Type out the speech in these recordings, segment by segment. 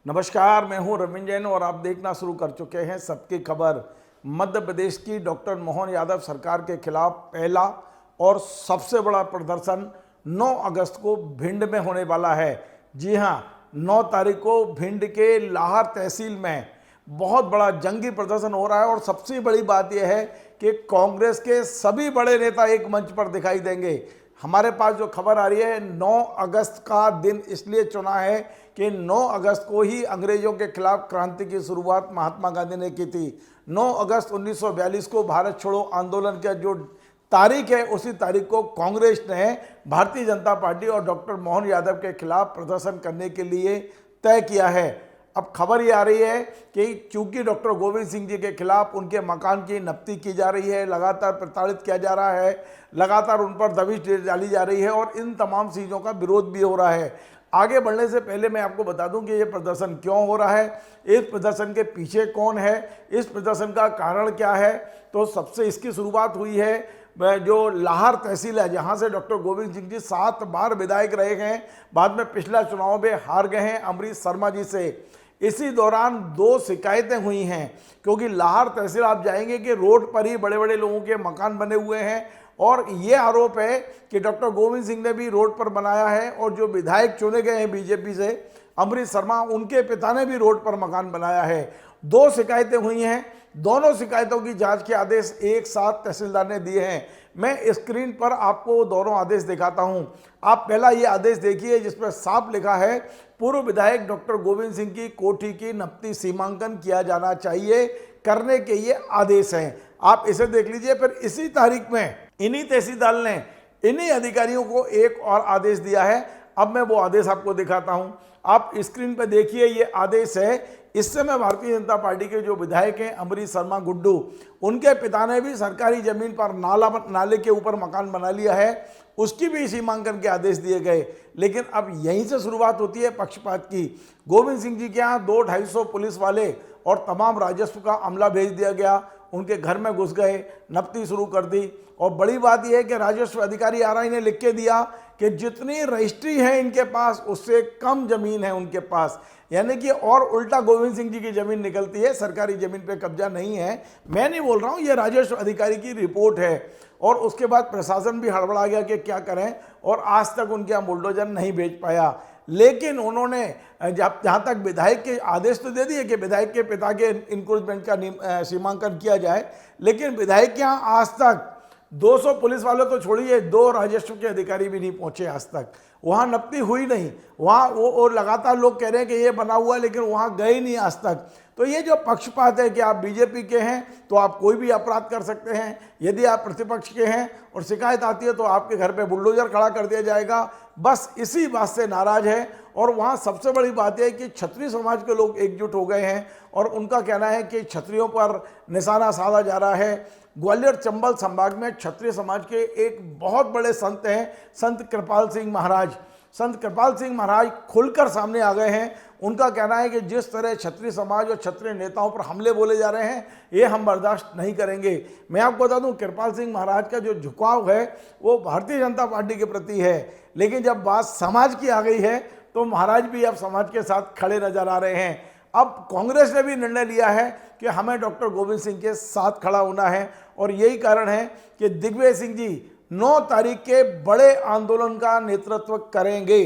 नमस्कार, मैं हूं रविंद्र जैन और आप देखना शुरू कर चुके हैं सबकी खबर। मध्य प्रदेश की डॉक्टर मोहन यादव सरकार के खिलाफ पहला और सबसे बड़ा प्रदर्शन 9 अगस्त को भिंड में होने वाला है। जी हां, 9 तारीख को भिंड के लाहर तहसील में बहुत बड़ा जंगी प्रदर्शन हो रहा है और सबसे बड़ी बात यह है कि कांग्रेस के सभी बड़े नेता एक मंच पर दिखाई देंगे। हमारे पास जो खबर आ रही है, 9 अगस्त का दिन इसलिए चुना है कि 9 अगस्त को ही अंग्रेजों के खिलाफ क्रांति की शुरुआत महात्मा गांधी ने की थी। 9 अगस्त 1942 को भारत छोड़ो आंदोलन का जो तारीख है, उसी तारीख को कांग्रेस ने भारतीय जनता पार्टी और डॉक्टर मोहन यादव के खिलाफ प्रदर्शन करने के लिए तय किया है। अब खबर ये आ रही है कि चूंकि डॉक्टर गोविंद सिंह जी के खिलाफ उनके मकान की नफ्ती की जा रही है, लगातार प्रताड़ित किया जा रहा है, लगातार उन पर दबिश डाली जा रही है और इन तमाम चीज़ों का विरोध भी हो रहा है। आगे बढ़ने से पहले मैं आपको बता दूं कि ये प्रदर्शन क्यों हो रहा है, इस प्रदर्शन के पीछे कौन है, इस प्रदर्शन का कारण क्या है। तो सबसे इसकी शुरुआत हुई है जो लाहर तहसील है, जहां से डॉक्टर गोविंद सिंह जी 7 बार विधायक रहे हैं, बाद में पिछला चुनाव में हार गए हैं अमरीश शर्मा जी से। इसी दौरान 2 शिकायतें हुई हैं, क्योंकि लाहर तहसील आप जाएंगे कि रोड पर ही बड़े बड़े लोगों के मकान बने हुए हैं और ये आरोप है कि डॉक्टर गोविंद सिंह ने भी रोड पर बनाया है और जो विधायक चुने गए हैं बीजेपी से अमरीश शर्मा, उनके पिता ने भी रोड पर मकान बनाया है। 2 शिकायतें हुई हैं, दोनों शिकायतों की जांच के आदेश एक साथ तहसीलदार ने दिए हैं। मैं स्क्रीन पर आपको दोनों आदेश दिखाता हूं। आप पहला ये आदेश देखिए जिसमें साफ लिखा है, पूर्व विधायक डॉक्टर गोविंद सिंह की कोठी की नफ्ती सीमांकन किया जाना चाहिए, करने के ये आदेश हैं। आप इसे देख लीजिए। फिर इसी तारीख में इन्हीं तहसीलदार ने इन्हीं अधिकारियों को एक और आदेश दिया है। अब मैं वो आदेश आपको दिखाता हूं। आप स्क्रीन पर देखिए, ये आदेश है। इस समय भारतीय जनता पार्टी के जो विधायक हैं अमरीश शर्मा गुड्डू, उनके पिता ने भी सरकारी जमीन पर नाले के ऊपर मकान बना लिया है, उसकी भी सीमांकन के आदेश दिए गए। लेकिन अब यहीं से शुरुआत होती है पक्षपात की। गोविंद सिंह जी के यहाँ 200-250 पुलिस वाले और तमाम राजस्व का अमला भेज दिया गया, उनके घर में घुस गए, नफ्ती शुरू कर दी। और बड़ी बात यह है कि राजस्व अधिकारी आरआई ने लिख के दिया कि जितनी रजिस्ट्री है इनके पास उससे कम जमीन है उनके पास, यानी कि और उल्टा गोविंद सिंह जी की जमीन निकलती है, सरकारी जमीन पे कब्जा नहीं है। मैं नहीं बोल रहा हूँ, ये राजस्व अधिकारी की रिपोर्ट है। और उसके बाद प्रशासन भी हड़बड़ा गया कि क्या करें, और आज तक उनके यहाँ बुलडोजर नहीं भेज पाया। लेकिन उन्होंने जहाँ तक विधायक के आदेश तो दे दिए कि विधायक के पिता के इंक्रोचमेंट का सीमांकन किया जाए, लेकिन विधायक के यहाँ आज तक 200 पुलिस वाले तो छोड़िए, 2 राजस्व के अधिकारी भी नहीं पहुंचे आज तक। वहाँ नफ्ती हुई नहीं, वहाँ वो लगातार लोग कह रहे हैं कि ये बना हुआ है, लेकिन वहाँ गए ही नहीं आज तक। तो ये जो पक्षपात है कि आप बीजेपी के हैं तो आप कोई भी अपराध कर सकते हैं, यदि आप प्रतिपक्ष के हैं और शिकायत आती है तो आपके घर पे बुलडोजर खड़ा कर दिया जाएगा, बस इसी बात से नाराज है। और वहाँ सबसे बड़ी बात यह है कि क्षत्रिय समाज के लोग एकजुट हो गए हैं और उनका कहना है कि क्षत्रियों पर निशाना साधा जा रहा है। ग्वालियर चंबल संभाग में क्षत्रिय समाज के एक बहुत बड़े संत हैं, संत कृपाल सिंह महाराज। संत कृपाल सिंह महाराज खुलकर सामने आ गए हैं। उनका कहना है कि जिस तरह क्षत्रिय समाज और क्षत्रिय नेताओं पर हमले बोले जा रहे हैं, ये हम बर्दाश्त नहीं करेंगे। मैं आपको बता दूं, कृपाल सिंह महाराज का जो झुकाव है वो भारतीय जनता पार्टी के प्रति है, लेकिन जब बात समाज की आ गई है तो महाराज भी अब समाज के साथ खड़े नजर आ रहे हैं। अब कांग्रेस ने भी निर्णय लिया है कि हमें डॉक्टर गोविंद सिंह के साथ खड़ा होना है और यही कारण है कि दिग्विजय सिंह जी 9 तारीख के बड़े आंदोलन का नेतृत्व करेंगे।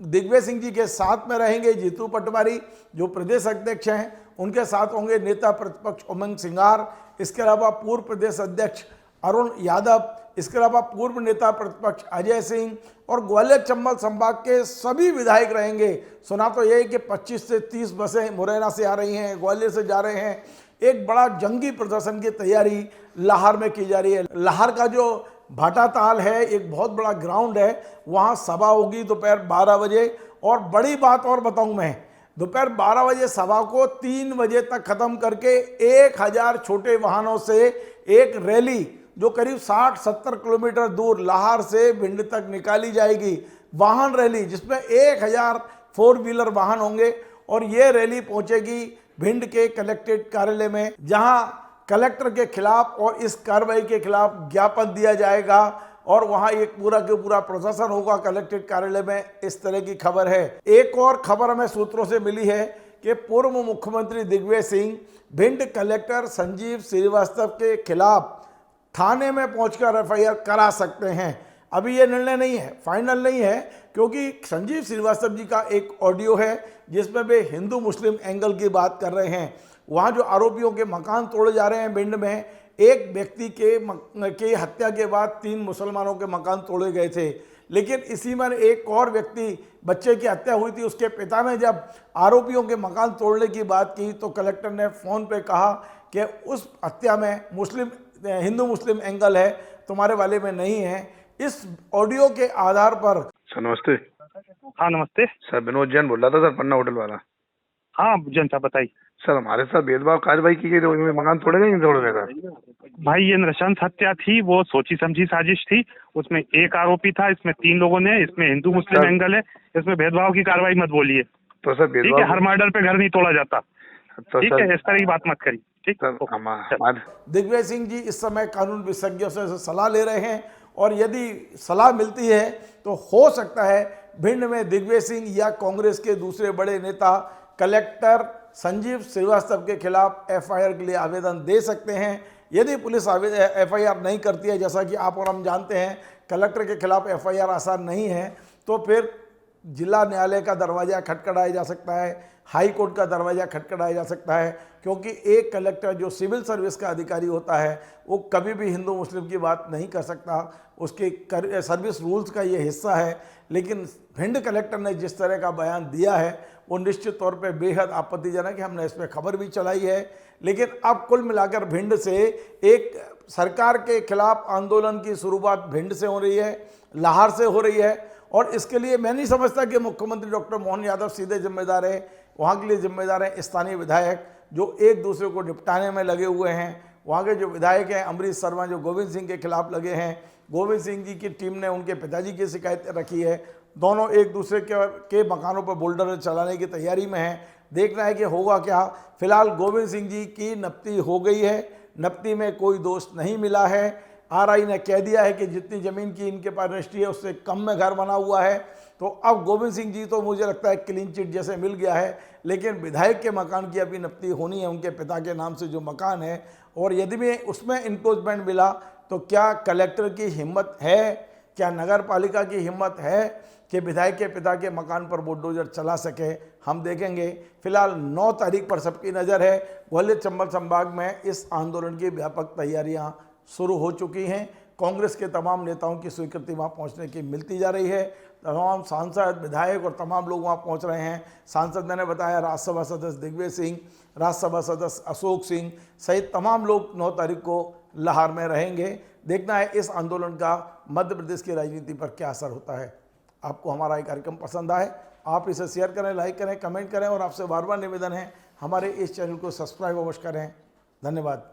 दिग्विजय सिंह जी के साथ में रहेंगे जीतू पटवारी जो प्रदेश अध्यक्ष हैं, उनके साथ होंगे नेता प्रतिपक्ष उमंग सिंगार, इसके अलावा पूर्व प्रदेश अध्यक्ष अरुण यादव, इसके अलावा पूर्व नेता प्रतिपक्ष अजय सिंह और ग्वालियर चंबल संभाग के सभी विधायक रहेंगे। सुना तो यही कि 25 से 30 बसें मुरैना से आ रही हैं, ग्वालियर से जा रहे हैं। एक बड़ा जंगी प्रदर्शन की तैयारी लाहर में की जा रही है। लाहर का जो भाटा ताल है, एक बहुत बड़ा ग्राउंड है, वहाँ सभा होगी दोपहर 12 बजे। और बड़ी बात और बताऊँ मैं, दोपहर 12 बजे सभा को 3 बजे तक खत्म करके 1000 छोटे वाहनों से एक रैली जो करीब 60-70 किलोमीटर दूर लाहर से भिंड तक निकाली जाएगी। वाहन रैली जिसमें 1000 4 व्हीलर वाहन होंगे और ये रैली पहुंचेगी भिंड के कलेक्ट्रेट कार्यालय में, जहां कलेक्टर के खिलाफ और इस कार्रवाई के खिलाफ ज्ञापन दिया जाएगा और वहां एक पूरा के पूरा प्रशासन होगा कलेक्ट्रेट कार्यालय में। इस तरह की खबर है। एक और खबर हमें सूत्रों से मिली है कि पूर्व मुख्यमंत्री दिग्विजय सिंह भिंड कलेक्टर संजीव श्रीवास्तव के खिलाफ थाने में पहुंचकर एफआईआर करा सकते हैं। अभी ये निर्णय नहीं है, फाइनल नहीं है, क्योंकि संजीव श्रीवास्तव जी का एक ऑडियो है जिसमें वे हिंदू मुस्लिम एंगल की बात कर रहे हैं। वहाँ जो आरोपियों के मकान तोड़े जा रहे हैं भिंड में, एक व्यक्ति के हत्या के बाद 3 मुसलमानों के मकान तोड़े गए थे, लेकिन इसी में एक और व्यक्ति, बच्चे की हत्या हुई थी, उसके पिता ने जब आरोपियों के मकान तोड़ने की बात की तो कलेक्टर ने फ़ोन पे कहा कि उस हत्या में हिंदू मुस्लिम एंगल है, तुम्हारे वाले में नहीं है। इस ऑडियो के आधार पर सर नमस्ते। हाँ नमस्ते सर विनोद जैन बोल रहा था सर, पन्ना होटल वाला। हाँ जैन साहब बताइए। सर हमारे साथ भेदभाव कार्रवाई की गई, तो इनमें मकान तोड़े गए नहीं तोड़े गए सर? भाई ये नृशंस हत्या थी, वो सोची समझी साजिश थी। उसमें एक आरोपी था, इसमें 3 लोगों ने, इसमें हिंदू मुस्लिम एंगल है, इसमें भेदभाव की कार्रवाई मत बोलिए। तो सर ठीक है, हर मर्डर पे घर नहीं तोड़ा जाता। तो ठीक है, इस तरह की बात मत करिए। ठीक सर दिग्विजय सिंह जी इस समय कानून विशेषज्ञों से सलाह ले रहे हैं, और यदि सलाह मिलती है तो हो सकता है भिंड में दिग्विजय सिंह या कांग्रेस के दूसरे बड़े नेता कलेक्टर संजीव श्रीवास्तव के खिलाफ एफआईआर के लिए आवेदन दे सकते हैं। यदि पुलिस एफआईआर नहीं करती है, जैसा कि आप और हम जानते हैं कलेक्टर के खिलाफ एफआईआर आसान नहीं है, तो फिर जिला न्यायालय का दरवाज़ा खटखटाया जा सकता है, हाई कोर्ट का दरवाज़ा खटखटाया जा सकता है, क्योंकि एक कलेक्टर जो सिविल सर्विस का अधिकारी होता है वो कभी भी हिंदू मुस्लिम की बात नहीं कर सकता, उसके सर्विस रूल्स का ये हिस्सा है। लेकिन भिंड कलेक्टर ने जिस तरह का बयान दिया है वो निश्चित तौर पे बेहद आपत्तिजनक है। हमने इस पर खबर भी चलाई है, लेकिन अब कुल मिलाकर भिंड से एक सरकार के खिलाफ आंदोलन की शुरुआत भिंड से हो रही है, लाहौर से हो रही है, और इसके लिए मैं नहीं समझता कि मुख्यमंत्री डॉक्टर मोहन यादव सीधे जिम्मेदार है। वहाँ के लिए जिम्मेदार हैं स्थानीय विधायक जो एक दूसरे को निपटाने में लगे हुए हैं। वहाँ के जो विधायक हैं अमरीश शर्मा, जो गोविंद सिंह के खिलाफ लगे हैं, गोविंद सिंह जी की टीम ने उनके पिताजी की शिकायत रखी है। दोनों एक दूसरे के मकानों पर बुलडोजर चलाने की तैयारी में हैं। देखना है कि होगा क्या। फिलहाल गोविंद सिंह जी की नफ्ती हो गई है, नफ्ती में कोई दोष नहीं मिला है। आरआई ने कह दिया है कि जितनी ज़मीन की इनके पास रजिस्ट्री है उससे कम में घर बना हुआ है। तो अब गोविंद सिंह जी तो मुझे लगता है क्लीन चिट जैसे मिल गया है, लेकिन विधायक के मकान की अभी नफ्ती होनी है, उनके पिता के नाम से जो मकान है। और यदि भी उसमें इंक्रोचमेंट मिला तो क्या कलेक्टर की हिम्मत है, क्या नगर पालिका की हिम्मत है कि विधायक के पिता के मकान पर बुलडोजर चला सके? हम देखेंगे। फिलहाल 9 तारीख पर सबकी नज़र है। ग्वालियर चंबल संभाग में इस आंदोलन की व्यापक तैयारियां शुरू हो चुकी हैं। कांग्रेस के तमाम नेताओं की स्वीकृति वहाँ पहुँचने की मिलती जा रही है। तमाम सांसद, विधायक और तमाम लोग वहाँ पहुँच रहे हैं। सांसद मैंने बताया राज्यसभा सदस्य दिग्विजय सिंह, राज्यसभा सदस्य अशोक सिंह सहित तमाम लोग 9 तारीख को लाहौर में रहेंगे। देखना है इस आंदोलन का मध्य प्रदेश की राजनीति पर क्या असर होता है। आपको हमारा ये कार्यक्रम पसंद आए, आप इसे शेयर करें, लाइक करें, कमेंट करें, और आपसे बार बार निवेदन है हमारे इस चैनल को सब्सक्राइब अवश्य करें। धन्यवाद।